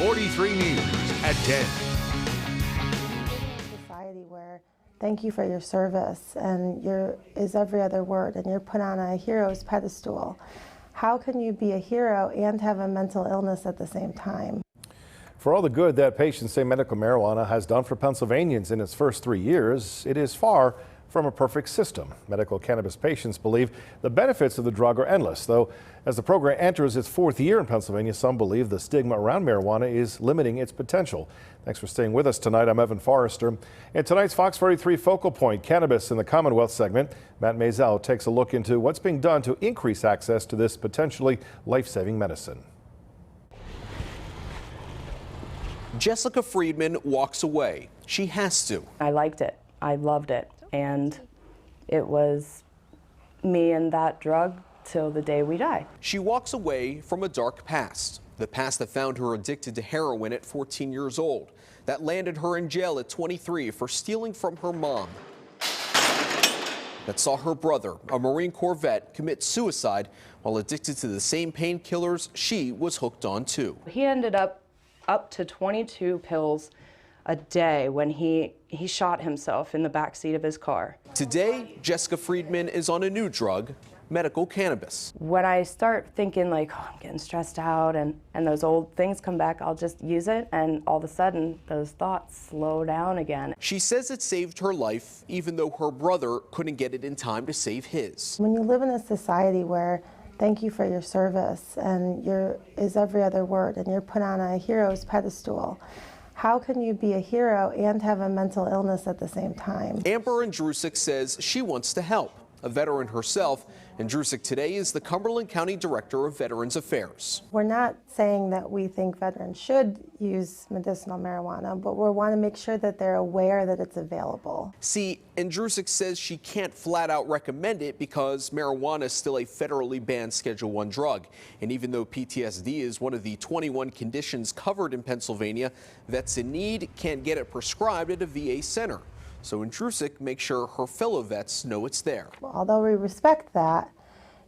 43 News at 10. Society where thank you for your service and is every other word, and you're put on a hero's pedestal. How can you be a hero and have a mental illness at the same time? For all the good that patients say medical marijuana has done for Pennsylvanians in its first 3 years, it is far from a perfect system. Medical cannabis patients believe the benefits of the drug are endless, though as the program enters its 4th year in Pennsylvania, some believe the stigma around marijuana is limiting its potential. Thanks for staying with us tonight. I'm Evan Forrester. In tonight's Fox 43 Focal Point, Cannabis in the Commonwealth segment, Matt Maisel takes a look into what's being done to increase access to this potentially life-saving medicine. Jessica Friedman walks away. She has to. I liked it. I loved it. And it was me and that drug till the day we die. She walks away from a dark past. The past that found her addicted to heroin at 14 years old. That landed her in jail at 23 for stealing from her mom. That saw her brother, a Marine Corps vet, commit suicide while addicted to the same painkillers she was hooked on too. He ended up to 22 pills a day when he shot himself in the backseat of his car. Today, Jessica Friedman is on a new drug, medical cannabis. When I start thinking like, oh, I'm getting stressed out and those old things come back, I'll just use it, and all of a sudden those thoughts slow down again. She says it saved her life, even though her brother couldn't get it in time to save his. When you live in a society where thank you for your service and is every other word, and you're put on a hero's pedestal, how can you be a hero and have a mental illness at the same time? Amber Andrusik says she wants to help. A veteran herself, Andrusik today is the Cumberland County Director of Veterans Affairs. We're not saying that we think veterans should use medicinal marijuana, but we want to make sure that they're aware that it's available. See, Andrusik says she can't flat out recommend it because marijuana is still a federally banned Schedule I drug. And even though PTSD is one of the 21 conditions covered in Pennsylvania, vets in need can't get it prescribed at a VA center. So Andrusik makes sure her fellow vets know it's there. Although we respect that,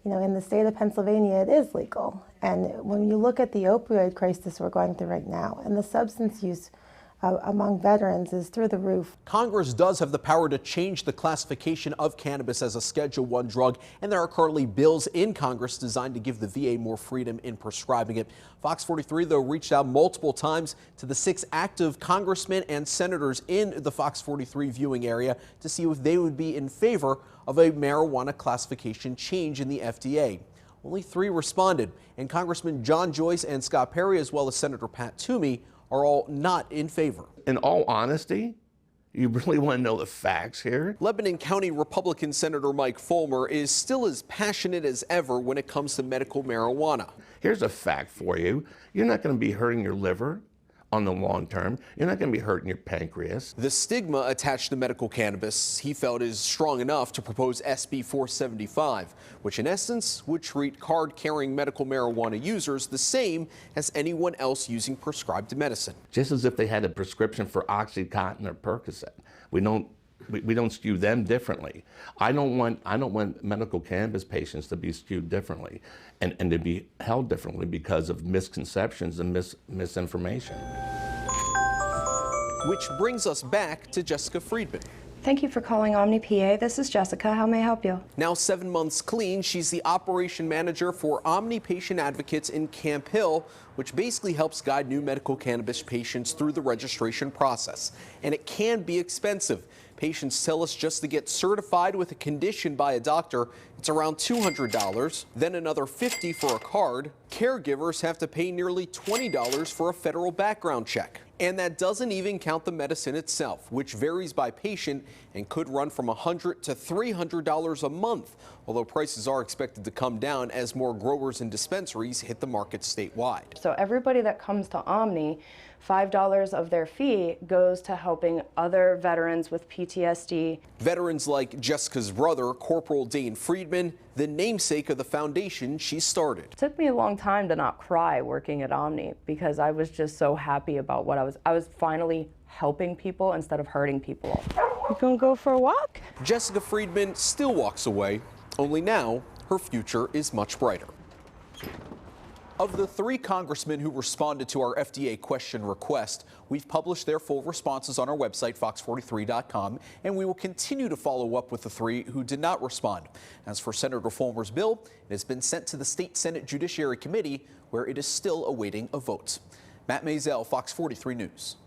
in the state of Pennsylvania, it is legal. And when you look at the opioid crisis we're going through right now, and the substance use among veterans is through the roof. Congress does have the power to change the classification of cannabis as a Schedule I drug, and there are currently bills in Congress designed to give the VA more freedom in prescribing it. Fox 43, though, reached out multiple times to the 6 active congressmen and senators in the Fox 43 viewing area to see if they would be in favor of a marijuana classification change in the FDA. Only 3 responded, and Congressman John Joyce and Scott Perry, as well as Senator Pat Toomey, are all not in favor. In all honesty, you really want to know the facts here? Lebanon County Republican Senator Mike Fulmer is still as passionate as ever when it comes to medical marijuana. Here's a fact for you. You're not going to be hurting your liver on the long term. You're not going to be hurting your pancreas. The stigma attached to medical cannabis, he felt, is strong enough to propose SB 475, which in essence would treat card-carrying medical marijuana users the same as anyone else using prescribed medicine. Just as if they had a prescription for Oxycontin or Percocet. We don't skew them differently. I don't want medical cannabis patients to be skewed differently and to be held differently because of misconceptions and misinformation. Which brings us back to Jessica Friedman. Thank you for calling Omni PA. This is Jessica. How may I help you? Now 7 months clean, she's the operation manager for Omni Patient Advocates in Camp Hill, which basically helps guide new medical cannabis patients through the registration process. And it can be expensive. Patients tell us just to get certified with a condition by a doctor, it's around $200, then another $50 for a card. Caregivers have to pay nearly $20 for a federal background check. And that doesn't even count the medicine itself, which varies by patient and could run from $100 to $300 a month, although prices are expected to come down as more growers and dispensaries hit the market statewide. So everybody that comes to Omni, $5 of their fee goes to helping other veterans with PTSD. Veterans like Jessica's brother, Corporal Dane Friedman, the namesake of the foundation she started. It took me a long time to not cry working at Omni because I was just so happy about what I was finally helping people instead of hurting people. You gonna go for a walk? Jessica Friedman still walks away, only now her future is much brighter. Of the 3 congressmen who responded to our FDA question request, we've published their full responses on our website, fox43.com, and we will continue to follow up with the 3 who did not respond. As for Senator Fulmer's bill, it has been sent to the State Senate Judiciary Committee, where it is still awaiting a vote. Matt Maisel, Fox 43 News.